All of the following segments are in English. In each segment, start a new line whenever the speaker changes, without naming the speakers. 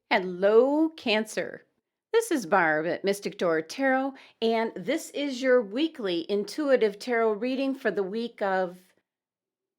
Hello, Cancer. This is Barb at Mystic Door Tarot, and this is your weekly intuitive tarot reading for the week of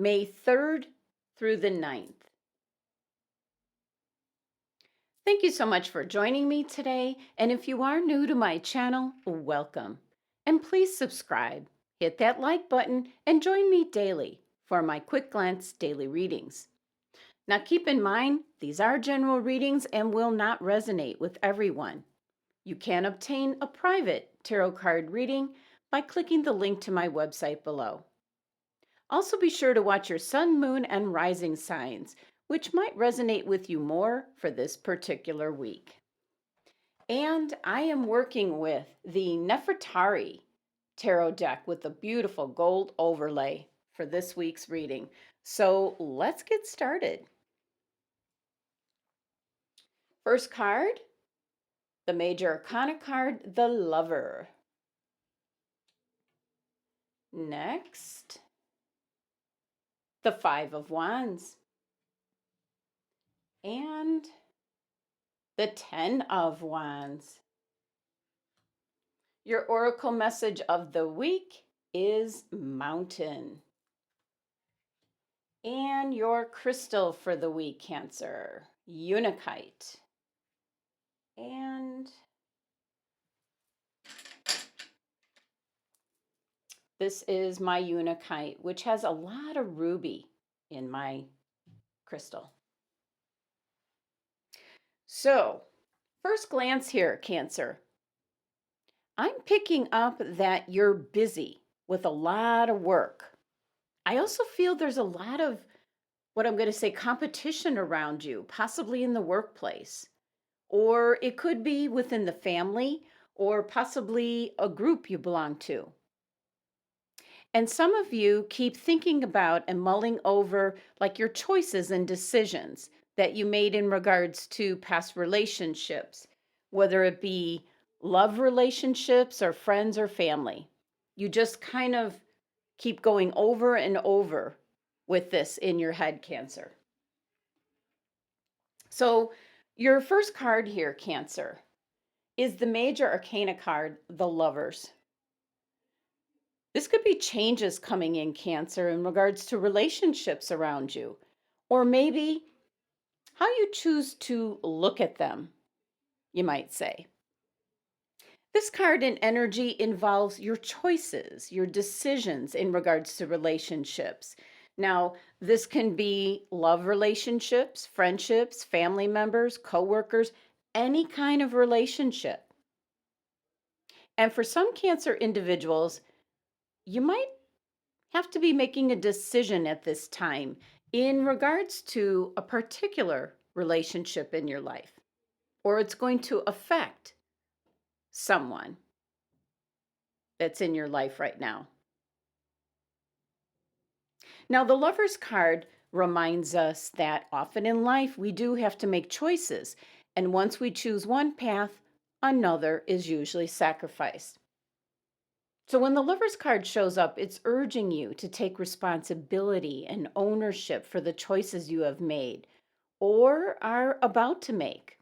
May 3rd through the 9th. Thank you so much for joining me today, and if you are new to my channel, welcome. And please subscribe, hit that like button, and join me daily for my quick glance daily readings. Now keep in mind, these are general readings and will not resonate with everyone. You can obtain a private tarot card reading by clicking the link to my website below. Also be sure to watch your sun, moon, and rising signs, which might resonate with you more for this particular week. And I am working with the Nefertari tarot deck with a beautiful gold overlay for this week's reading. So let's get started. First card, the Major Arcana card, the Lover. Next, the Five of Wands. And the Ten of Wands. Your oracle message of the week is Mountain. And your crystal for the week, Cancer, Unakite. And this is my Unakite, which has a lot of ruby in my crystal. So, first glance here, Cancer. I'm picking up that you're busy with a lot of work. I also feel there's a lot of what I'm going to say competition around you, possibly in the workplace, or it could be within the family, or possibly a group you belong to. And some of you keep thinking about and mulling over like your choices and decisions that you made in regards to past relationships, whether it be love relationships or friends or family. You just kind of keep going over and over with this in your head, Cancer. So your first card here, Cancer, is the Major Arcana card, the Lovers. This could be changes coming in, Cancer, in regards to relationships around you, or maybe how you choose to look at them, you might say. This card in energy involves your choices, your decisions in regards to relationships. Now, this can be love relationships, friendships, family members, coworkers, any kind of relationship. And for some Cancer individuals, you might have to be making a decision at this time in regards to a particular relationship in your life, or it's going to affect someone that's in your life right now. Now, the Lover's card reminds us that often in life we do have to make choices, and once we choose one path, another is usually sacrificed. So when the Lover's card shows up, it's urging you to take responsibility and ownership for the choices you have made or are about to make.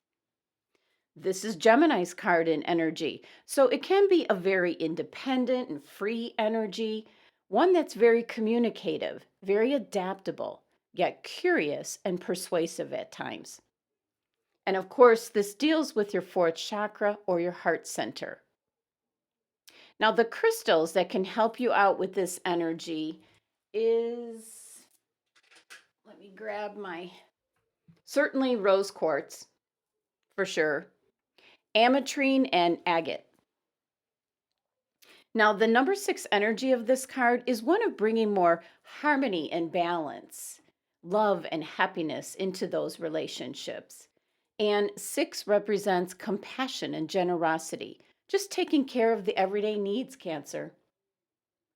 This is Gemini's card in energy, so it can be a very independent and free energy, one that's very communicative, very adaptable, yet curious and persuasive at times. And of course, this deals with your fourth chakra or your heart center. Now, the crystals that can help you out with this energy is, let me grab certainly rose quartz, for sure, ametrine, and agate. Now, the number 6 energy of this card is one of bringing more harmony and balance, love and happiness into those relationships. And 6 represents compassion and generosity, just taking care of the everyday needs, Cancer.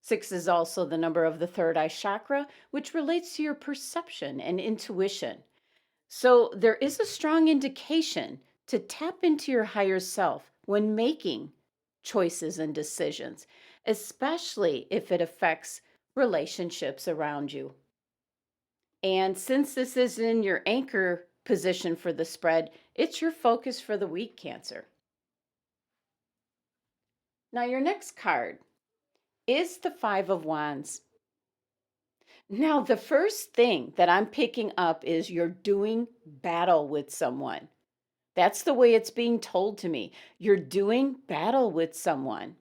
6 is also the number of the third eye chakra, which relates to your perception and intuition. So there is a strong indication to tap into your higher self when making choices and decisions, especially if it affects relationships around you. And since this is in your anchor position for the spread. It's your focus for the week, Cancer. Now, your next card is the Five of Wands. Now, the first thing that I'm picking up is you're doing battle with someone. That's the way it's being told to me. You're doing battle with someone.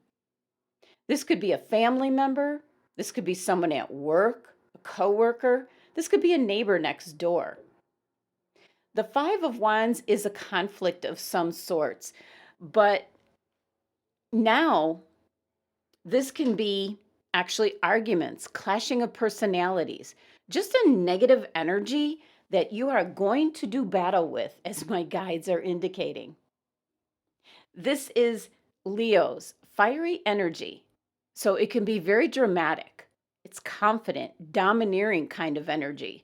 This could be a family member. This could be someone at work, a coworker. This could be a neighbor next door. The Five of Wands is a conflict of some sorts, but now this can be actually arguments, clashing of personalities, just a negative energy that you are going to do battle with, as my guides are indicating. This is Leo's fiery energy, so it can be very dramatic. It's confident, domineering kind of energy,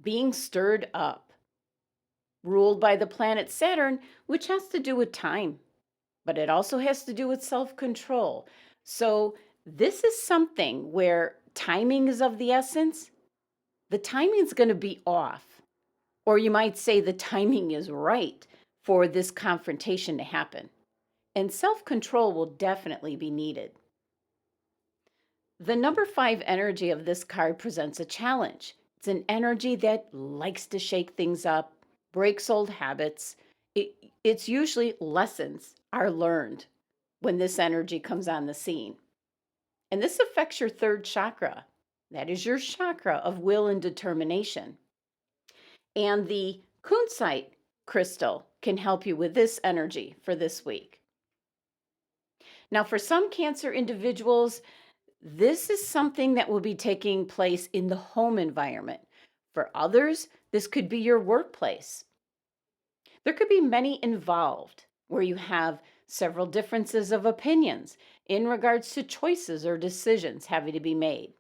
being stirred up, ruled by the planet Saturn, which has to do with time, but it also has to do with self-control. So this is something where timing is of the essence. The timing is going to be off, or you might say the timing is right for this confrontation to happen. And self-control will definitely be needed. The number 5 energy of this card presents a challenge. It's an energy that likes to shake things up, breaks old habits. It's usually lessons are learned when this energy comes on the scene. And this affects your 3rd chakra. That is your chakra of will and determination. And the Fuchsite crystal can help you with this energy for this week. Now, for some Cancer individuals, this is something that will be taking place in the home environment. For others, this could be your workplace. There could be many involved where you have several differences of opinions in regards to choices or decisions having to be made.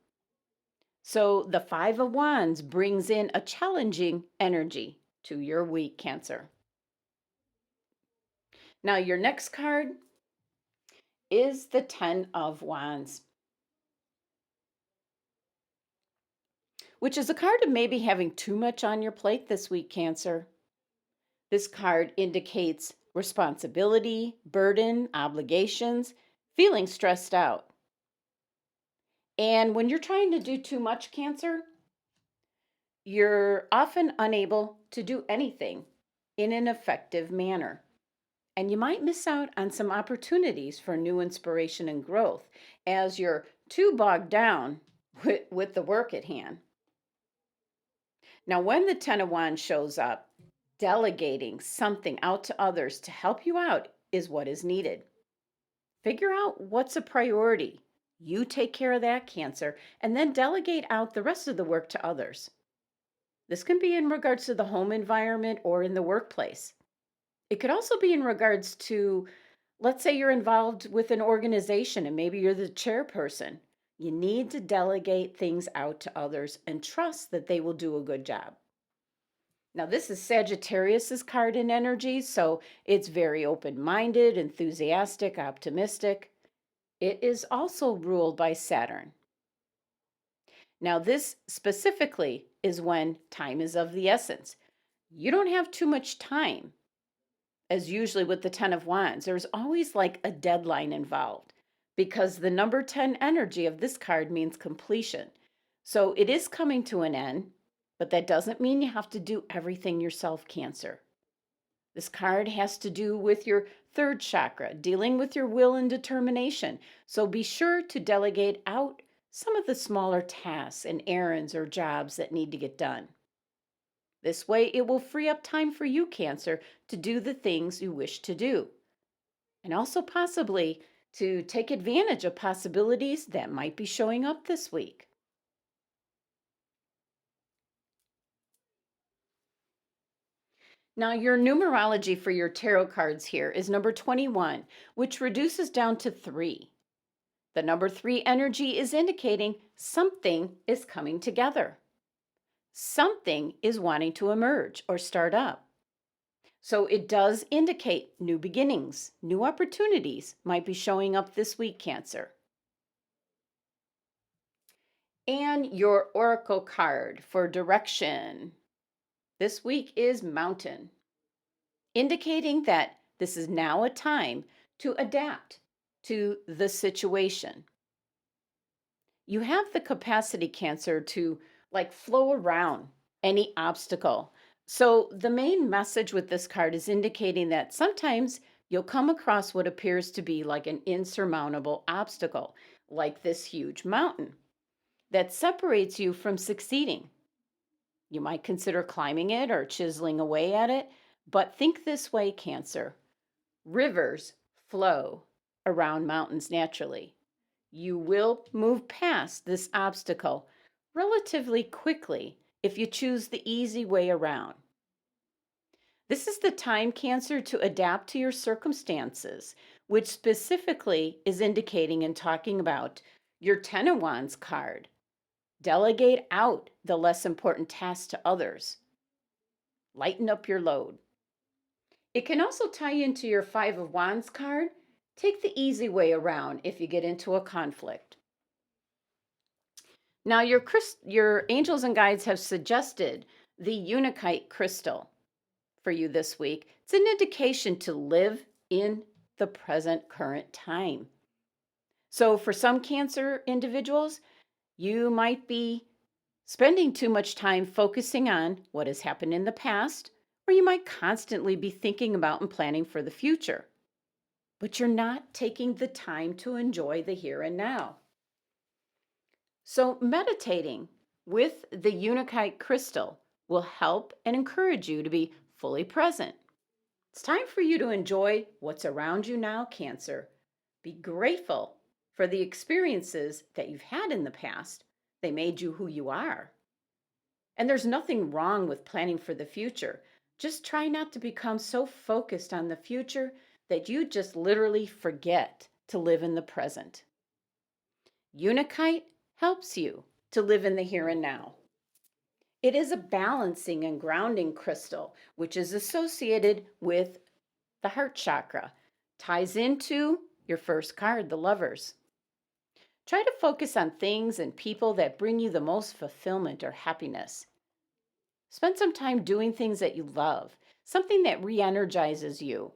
So the 5 of Wands brings in a challenging energy to your week, Cancer. Now, your next card is the 10 of Wands, which is a card of maybe having too much on your plate this week, Cancer. This card indicates responsibility, burden, obligations, feeling stressed out. And when you're trying to do too much, Cancer, you're often unable to do anything in an effective manner. And you might miss out on some opportunities for new inspiration and growth as you're too bogged down with the work at hand. Now, when the 10 of Wands shows up, delegating something out to others to help you out is what is needed. Figure out what's a priority. You take care of that, Cancer, and then delegate out the rest of the work to others. This can be in regards to the home environment or in the workplace. It could also be in regards to, let's say you're involved with an organization and maybe you're the chairperson. You need to delegate things out to others and trust that they will do a good job. Now, this is Sagittarius's card in energy, so it's very open-minded, enthusiastic, optimistic. It is also ruled by Saturn. Now, this specifically is when time is of the essence. You don't have too much time. As usually with the 10 of Wands, there's always like a deadline involved because the number 10 energy of this card means completion. So it is coming to an end, but that doesn't mean you have to do everything yourself, Cancer. This card has to do with your 3rd chakra, dealing with your will and determination. So be sure to delegate out some of the smaller tasks and errands or jobs that need to get done. This way, it will free up time for you, Cancer, to do the things you wish to do. And also possibly to take advantage of possibilities that might be showing up this week. Now, your numerology for your tarot cards here is number 21, which reduces down to 3. The number 3 energy is indicating something is coming together. Something is wanting to emerge or start up. So it does indicate new beginnings, new opportunities might be showing up this week, Cancer. And your oracle card for direction This week is Mountain, indicating that this is now a time to adapt to the situation. You have the capacity, Cancer, to like flow around any obstacle. So, the main message with this card is indicating that sometimes you'll come across what appears to be like an insurmountable obstacle, like this huge mountain that separates you from succeeding. You might consider climbing it or chiseling away at it, but think this way, Cancer. Rivers flow around mountains naturally. You will move past this obstacle relatively quickly if you choose the easy way around. This is the time, Cancer, to adapt to your circumstances, which specifically is indicating and talking about your Ten of Wands card. Delegate out the less important tasks to others. Lighten up your load. It can also tie into your Five of Wands card. Take the easy way around if you get into a conflict. Now, your angels and guides have suggested the Unakite crystal for you this week. It's an indication to live in the present current time. So, for some Cancer individuals, you might be spending too much time focusing on what has happened in the past, or you might constantly be thinking about and planning for the future. But you're not taking the time to enjoy the here and now. So, meditating with the Unakite crystal will help and encourage you to be fully present. It's time for you to enjoy what's around you now, Cancer. Be grateful for the experiences that you've had in the past. They made you who you are. And there's nothing wrong with planning for the future. Just try not to become so focused on the future that you just literally forget to live in the present. Unakite helps you to live in the here and now. It is a balancing and grounding crystal, which is associated with the heart chakra, ties into your first card, the Lovers. Try to focus on things and people that bring you the most fulfillment or happiness. Spend some time doing things that you love, something that re-energizes you.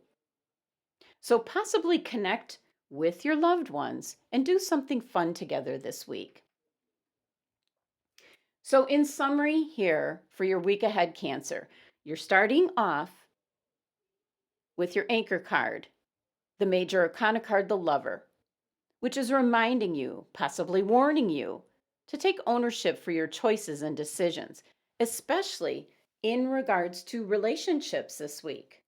So possibly connect with your loved ones and do something fun together this week. So in summary here for your week ahead, Cancer, you're starting off with your anchor card, the major arcana card, the Lover, which is reminding you, possibly warning you, to take ownership for your choices and decisions, especially in regards to relationships this week.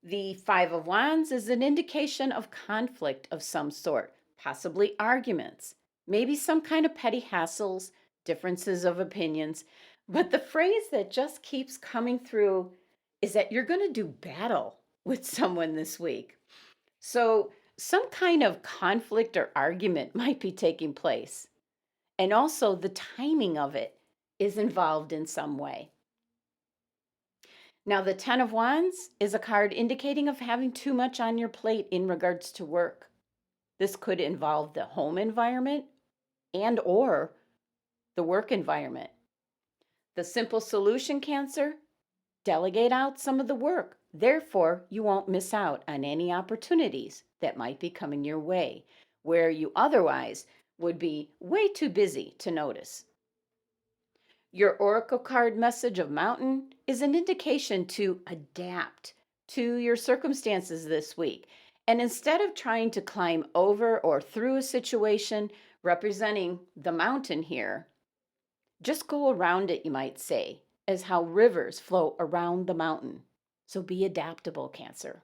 The Five of Wands is an indication of conflict of some sort, possibly arguments, maybe some kind of petty hassles, differences of opinions. But the phrase that just keeps coming through is that you're going to do battle with someone this week. So, some kind of conflict or argument might be taking place. And also, the timing of it is involved in some way. Now, the Ten of Wands is a card indicating of having too much on your plate in regards to work. This could involve the home environment and or the work environment. The simple solution, Cancer, delegate out some of the work. Therefore, you won't miss out on any opportunities that might be coming your way, where you otherwise would be way too busy to notice. Your oracle card message of Mountain is an indication to adapt to your circumstances this week. And instead of trying to climb over or through a situation representing the mountain here, just go around it, you might say, as how rivers flow around the mountain. So be adaptable, Cancer.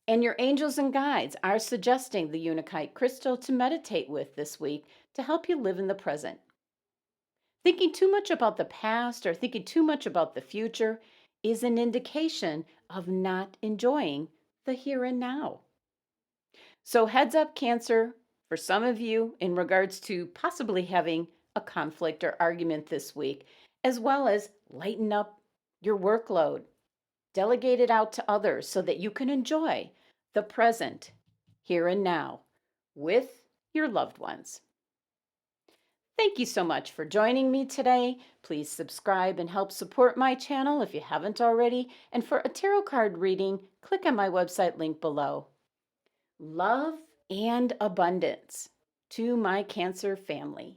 And your angels and guides are suggesting the Unakite crystal to meditate with this week to help you live in the present. Thinking too much about the past or thinking too much about the future is an indication of not enjoying the here and now. So heads up, Cancer, for some of you in regards to possibly having a conflict or argument this week, as well as lighten up your workload. Delegate it out to others so that you can enjoy the present, here and now, with your loved ones. Thank you so much for joining me today. Please subscribe and help support my channel if you haven't already. And for a tarot card reading, click on my website link below. Love and abundance to my Cancer family.